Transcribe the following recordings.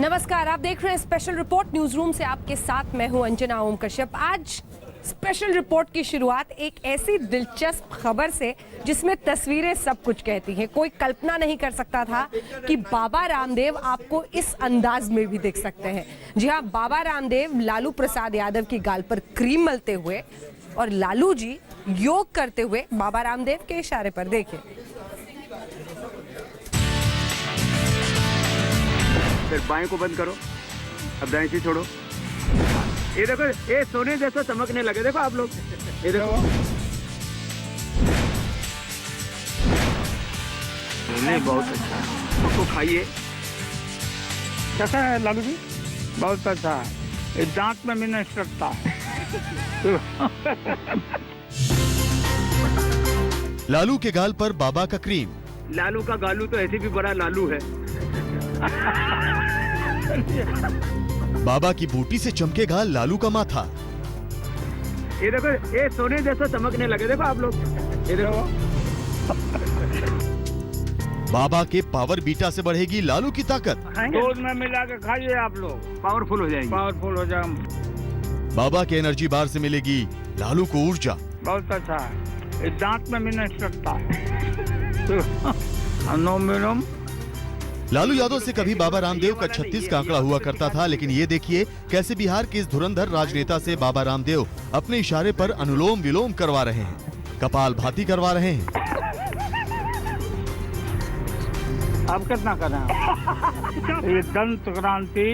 नमस्कार, आप देख रहे हैं स्पेशल रिपोर्ट न्यूज रूम से। आपके साथ मैं हूं अंजना ओम कश्यप। आज स्पेशल रिपोर्ट की शुरुआत एक ऐसी दिलचस्प खबर से जिसमें तस्वीरें सब कुछ कहती हैं। कोई कल्पना नहीं कर सकता था कि बाबा रामदेव आपको इस अंदाज में भी देख सकते हैं। जी हां, बाबा रामदेव लालू प्रसाद यादव की गाल पर क्रीम मलते हुए और लालू जी योग करते हुए बाबा रामदेव के इशारे पर। देखिए, फिर बाएं को बंद करो, अब दाएं से छोड़ो। ये देखो, ये सोने जैसा चमकने लगे। देखो आप लोग, ये देखो, नहीं बहुत अच्छा है। उसको खाइए। कैसा है लालू जी? बहुत अच्छा है। ये दांत में भी नहीं सकता है। लालू के गाल पर बाबा का क्रीम। लालू का गालू तो ऐसे भी बड़ा लालू है। बाबा की बूटी से चमकेगा लालू का माथा। ये देखो, ये सोने जैसा चमकने लगे। देखो आप लोग, ये देखो, बाबा के पावर बीटा से बढ़ेगी लालू की ताकत। दूध में मिला के खाइए, आप लोग पावरफुल हो जाएंगे। पावरफुल हो जाए। बाबा के एनर्जी बार से मिलेगी लालू को ऊर्जा। बहुत अच्छा है। ये दांत में भी नहीं सकता है। No minim. लालू यादव से कभी बाबा रामदेव का 36 का आंकड़ा हुआ करता था, लेकिन ये देखिए कैसे बिहार के इस धुरंधर राजनेता से बाबा रामदेव अपने इशारे पर अनुलोम विलोम करवा रहे हैं, कपाल भाती करवा रहे हैं। अब कितना करें? ये दंत क्रांति।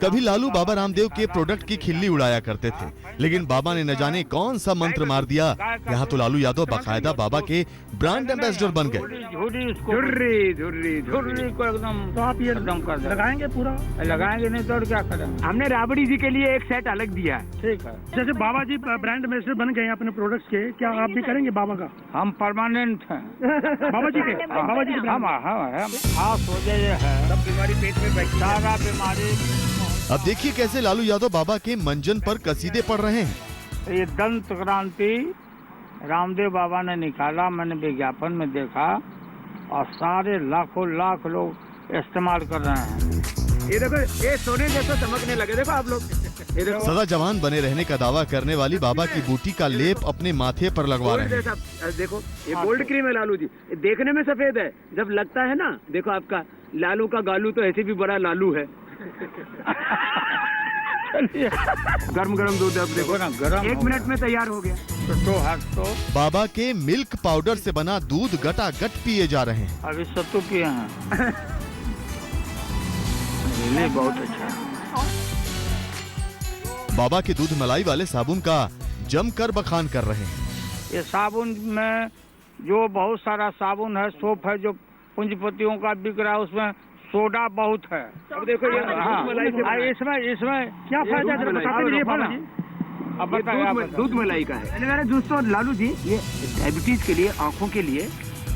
कभी लालू बाबा रामदेव के प्रोडक्ट की खिल्ली उड़ाया करते थे, लेकिन बाबा ने न जाने कौन सा मंत्र मार दिया। यहाँ तो लालू यादव बाकायदा बाबा के ब्रांड एम्बेसडर बन गए। झुर्री झुर्री झुर्री को एकदम, तो आप ये एकदम कर लगाएंगे पूरा? लगाएंगे नहीं तो और क्या करेंगे? हमने राबड़ी जी के लिए एक सेट अलग दिया है। ठीक है। जैसे बाबा जी ब्रांड एम्बेसडर बन गए अपने प्रोडक्ट्स के, क्या आप भी करेंगे बाबा का? हम परमानेंट हैं। बाबा जी के हम खास हो जाए है। सब बीमारी पेट में बैठी। सारा बीमारी। अब देखिए कैसे लालू यादव बाबा के मंजन पर कसीदे पढ़ रहे हैं। ये दंत क्रांति रामदेव बाबा ने निकाला, मैंने विज्ञापन में देखा, और सारे लाखों लाख लोग इस्तेमाल कर रहे हैं। ये देखो, ये सोने जैसा चमकने लगे। देखो आप लोग, ये देखो, सदा जवान बने रहने का दावा करने वाली बाबा की बूटी का लेप अपने माथे पर लगवा गोल्ड रहे हैं। जैसा। देखो, ये गोल्ड क्रीम है लालू जी। ये देखने में सफेद है, जब लगता है ना, देखो आपका लालू का गालू तो ऐसे भी बड़ा लालू है। गरम गरम दूध अब देखो ना, गरम 1 मिनट में तैयार हो गया। तो हाथ बाबा के मिल्क पाउडर से बना दूध गटागट पिए जा रहे हैं। अभी सत्तू पिए हैं। ये बहुत अच्छा है। बाबा के दूध मलाई वाले साबुन का जमकर बखान कर रहे हैं। ये साबुन में जो बहुत सारा साबुन है, सोप है, जो पूंजीपतियों का बिक रहा है, उसमें सोडा बहुत है। अब देखो, ये दूध मलाई से बना है। इसमें क्या फायदा है? बताते रहिए बाबा जी। अब ये दूध मलाई का है। मेरे दोस्तों, लालू जी ये डायबिटीज के लिए, आंखों के लिए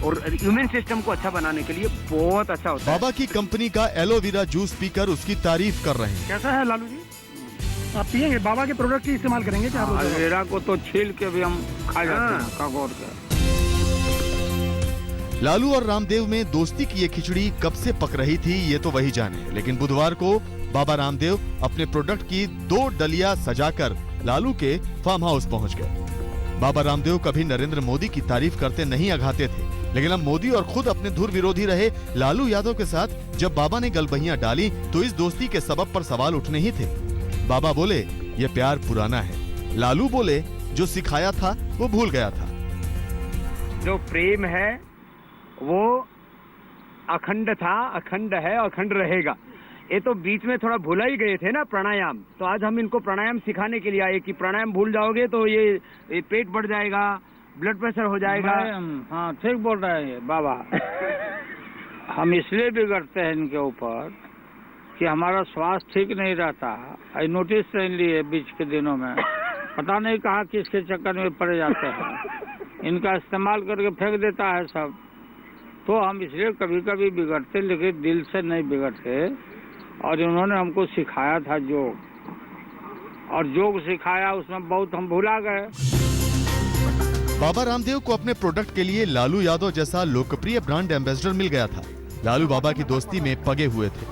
और इम्यून सिस्टम को अच्छा बनाने के लिए बहुत अच्छा होता है। बाबा की कंपनी का एलोवेरा जूस पीकर उसकी तारीफ कर रहे हैं। कैसा है लालू जी? आप पियेंगे? बाबा के प्रोडक्ट ही इस्तेमाल करेंगे क्या? एलोवेरा को तो छील के भी हम खा जाते हैं, कगोर के। लालू और रामदेव में दोस्ती की ये खिचड़ी कब से पक रही थी ये तो वही जाने, लेकिन बुधवार को बाबा रामदेव अपने प्रोडक्ट की 2 डलिया सजाकर लालू के फार्म हाउस पहुंच गए। बाबा रामदेव कभी नरेंद्र मोदी की तारीफ करते नहीं अघाते थे, लेकिन अब मोदी और खुद अपने धुर विरोधी रहे लालू यादव के साथ जब बाबा ने गलबहियां डाली तो इस दोस्ती के सबब पर सवाल उठने ही थे। बाबा बोले ये प्यार पुराना है, लालू बोले जो सिखाया था वो भूल गया था। जो प्रेम है वो अखंड था, अखंड है, अखंड रहेगा। ये तो बीच में थोड़ा भूला ही गए थे ना, प्राणायाम। तो आज हम इनको प्राणायाम सिखाने के लिए आए कि प्राणायाम भूल जाओगे तो ये पेट बढ़ जाएगा, ब्लड प्रेशर हो जाएगा। हाँ, ठीक बोल रहे हैं ये बाबा। हम इसलिए बिगड़ते हैं इनके ऊपर कि हमारा स्वास्थ्य ठीक नहीं रहता। आई नोटिस कर लिए बीच के दिनों में, पता नहीं कहाँ किसके चक्कर में पड़ जाते हैं। इनका इस्तेमाल करके फेंक देता है सब। तो हम इसलिए कभी कभी बिगड़ते, लेकिन दिल से नहीं बिगड़ते। और इन्होंने हमको सिखाया था योग, और योग सिखाया, उसमें बहुत हम भुला गए। बाबा रामदेव को अपने प्रोडक्ट के लिए लालू यादव जैसा लोकप्रिय ब्रांड एम्बेसडर मिल गया था। लालू बाबा की दोस्ती में पगे हुए थे।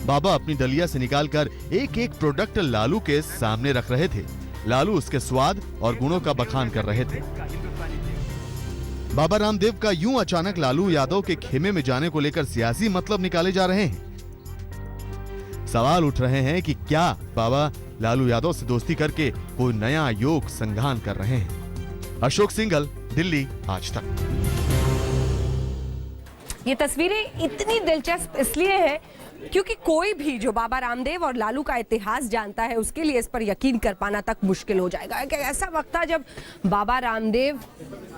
बाबा अपनी डलिया से निकालकर एक एक प्रोडक्ट लालू के सामने रख रहे थे। लालू उसके स्वाद और गुणों का बखान कर रहे थे। बाबा रामदेव का यूं अचानक लालू यादव के खेमे में जाने को लेकर सियासी मतलब निकाले जा रहे हैं। सवाल उठ रहे हैं कि क्या बाबा लालू यादव से दोस्ती करके कोई नया योग संघान कर रहे हैं। अशोक सिंघल, दिल्ली, आज तक। ये तस्वीरें इतनी दिलचस्प इसलिए है क्योंकि कोई भी जो बाबा रामदेव और लालू का इतिहास जानता है उसके लिए इस पर यकीन कर पाना तक मुश्किल हो जाएगा। एक ऐसा वक्त था जब बाबा रामदेव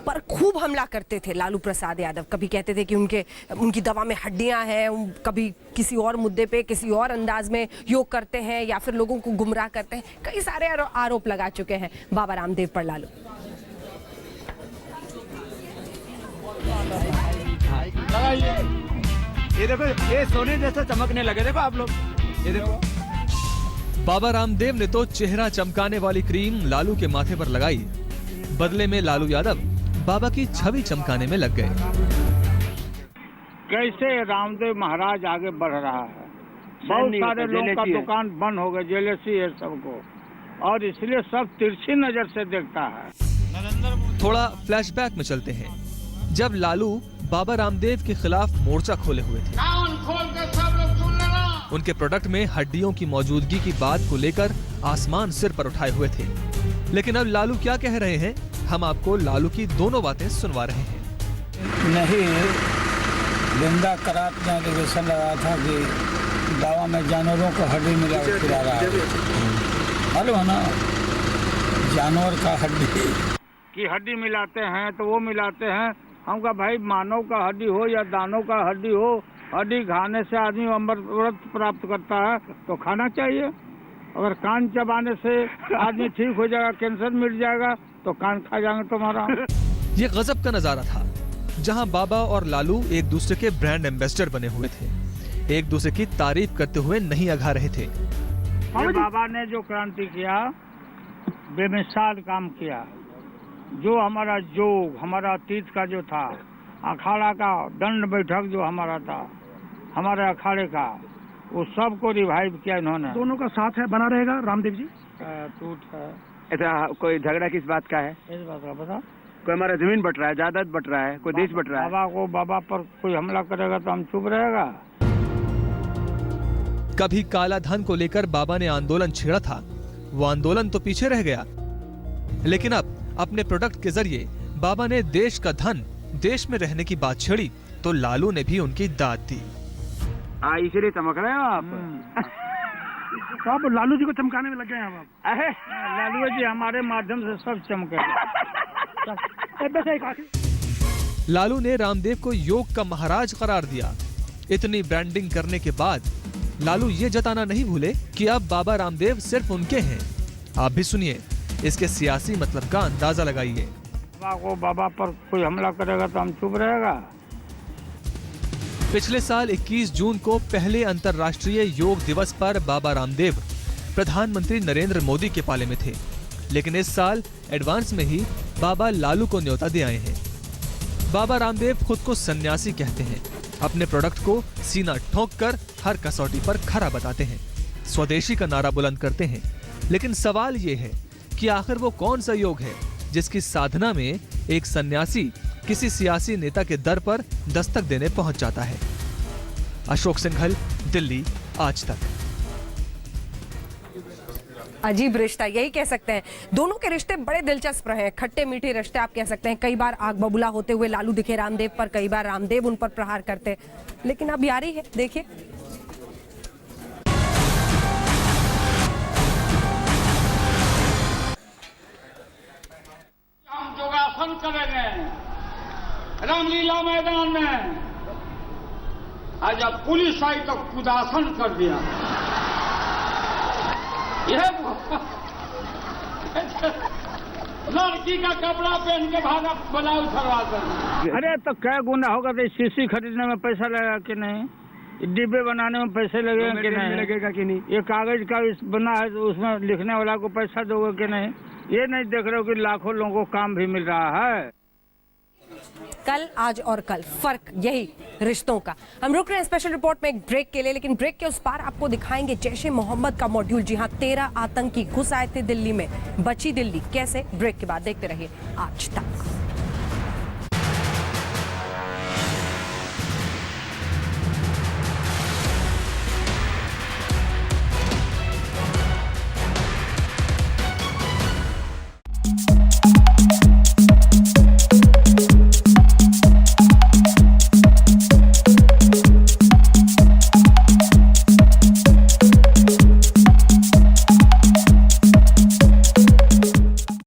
पर खूब हमला करते थे लालू प्रसाद यादव। कभी कहते थे कि उनकी दवा में हड्डियां हैं, कभी किसी और मुद्दे पे किसी और अंदाज में योग करते हैं या फिर लोगों को गुमराह करते हैं। कई सारे आरोप लगा चुके हैं बाबा रामदेव पर लालू। ये देखो, ये सोने जैसा चमकने लगे। देखो आप लोग, ये देखो। बाबा रामदेव ने तो चेहरा चमकाने वाली क्रीम लालू के माथे पर लगाई। बदले में लालू यादव बाबा की छवि चमकाने में लग गए। कैसे रामदेव महाराज आगे बढ़ रहा है। बहुत सारे लोगों का दुकान बंद हो गए, जेलेसी है सबको, और इसलिए सब तिरछी नजर से देखता है। थोड़ा फ्लैशबैक में चलते हैं, जब लालू बाबा रामदेव के खिलाफ मोर्चा खोले हुए थे। उनके प्रोडक्ट में हड्डियों की मौजूदगी की बात को लेकर आसमान सिर पर उठाए हुए थे। लेकिन अब लालू क्या कह रहे हैं, हम आपको लालू की दोनों बातें सुनवा रहे हैं। नहीं, लिंदा करात ने एलिगेशन लगाया था कि दवा में जानवरों को हड्डी मिला खिला रहा है। मालूम है ना, जानवर का हड्डी की हड्डी मिलाते हैं तो वो मिलाते हैं। हम कहा भाई, मानव का हड्डी हो या दानव का हड्डी हो, हड्डी खाने से आदमी अमृत प्राप्त करता है तो खाना चाहिए। अगर कान चबाने से आदमी ठीक हो जाएगा, कैंसर मिट जाएगा, तो कान खा जाएंगे तुम्हारा। ये गजब का नजारा था, जहां बाबा और लालू एक दूसरे के ब्रांड एम्बेसडर बने हुए थे, एक दूसरे की तारीफ करते हुए नहीं अघा रहे थे। बाबा ने जो क्रांति किया, बेमिसाल काम किया। जो हमारा योग, हमारा अतीत का जो था, अखाड़ा का दंड बैठक जो हमारा था, हमारे अखाड़े का, वो सबको रिवाइव किया इन्होंने। दोनों का साथ है, बना रहेगा रामदेव जी। टूट है। ऐसा कोई झगड़ा किस बात का है? इस बात का पता? कोई हमारा जमीन बट रहा है, जायदाद बट रहा है, कोई देश बट रहा है। बाबा पर कोई हमला करेगा तो हम चुप रहेगा? कभी काला धन को लेकर बाबा ने आंदोलन छेड़ा था, वो आंदोलन तो पीछे रह गया। लेकिन अब अपने प्रोडक्ट के जरिए बाबा ने देश का धन देश में रहने की बात छेड़ी तो लालू ने भी उनकी दाद दी। इसीलिए चमक रहे हो आप। तो आप लालू जी को चमकाने में लग गए हैं आप। लालू जी हमारे माध्यम से सब चमके। लालू ने रामदेव को योग का महाराज करार दिया। इतनी ब्रांडिंग करने के बाद लालू ये जताना नहीं भूले कि अब बाबा रामदेव सिर्फ उनके हैं। आप भी सुनिए, इसके सियासी मतलब का अंदाजा लगाइए। बाबा पर कोई हमला करेगा तो हम चुप रहेगा? पिछले साल 21 जून को पहले अंतर्राष्ट्रीय योग दिवस पर बाबा रामदेव प्रधानमंत्री नरेंद्र मोदी के पाले में थे, लेकिन इस साल एडवांस में ही बाबा लालू को न्योता दे आए हैं। बाबा रामदेव खुद को सन्यासी कहते हैं, अपने प्रोडक्ट को सीना ठोक कर हर कसौटी पर खरा बताते हैं, स्वदेशी का नारा बुलंद करते हैं। लेकिन सवाल ये है कि आखिर वो कौन सा योग है जिसकी साधना में एक सन्यासी किसी सियासी नेता के दर पर दस्तक देने पहुंच जाता है। अशोक सिंघल, दिल्ली, आज तक। अजीब रिश्ता, यही कह सकते हैं। दोनों के रिश्ते बड़े दिलचस्प रहे हैं, खट्टे मीठे रिश्ते आप कह सकते हैं। कई बार आग बबूला होते हुए लालू दिखे रामदेव पर, कई बार रामदेव उन पर प्रहार करते, लेकिन अब यारी है। देखिए, हम योगासन करेंगे रामलीला मैदान में। आज जब पुलिस आई तो कुदासन कर दिया। लड़की का कपड़ा पहन के भागा, ब्लाउज सलवार कर। अरे तो क्या गुना होगा? तो शीशी खरीदने में पैसा लगेगा कि नहीं? डिब्बे बनाने में पैसे लगेगा कि नहीं? लगेगा कि नहीं? ये कागज का बना है तो उसमें लिखने वाला को पैसा दोगे कि नहीं? ये नहीं देख रहे हो कि लाखों लोगों को काम भी मिल रहा है। कल, आज और कल, फर्क यही रिश्तों का। हम रुक रहे हैं स्पेशल रिपोर्ट में एक ब्रेक के लिए, लेकिन ब्रेक के उस पार आपको दिखाएंगे जैश ए मोहम्मद का मॉड्यूल। जी हां, 13 आतंकी घुस आए थे दिल्ली में, बची दिल्ली कैसे? ब्रेक के बाद देखते रहिए आज तक।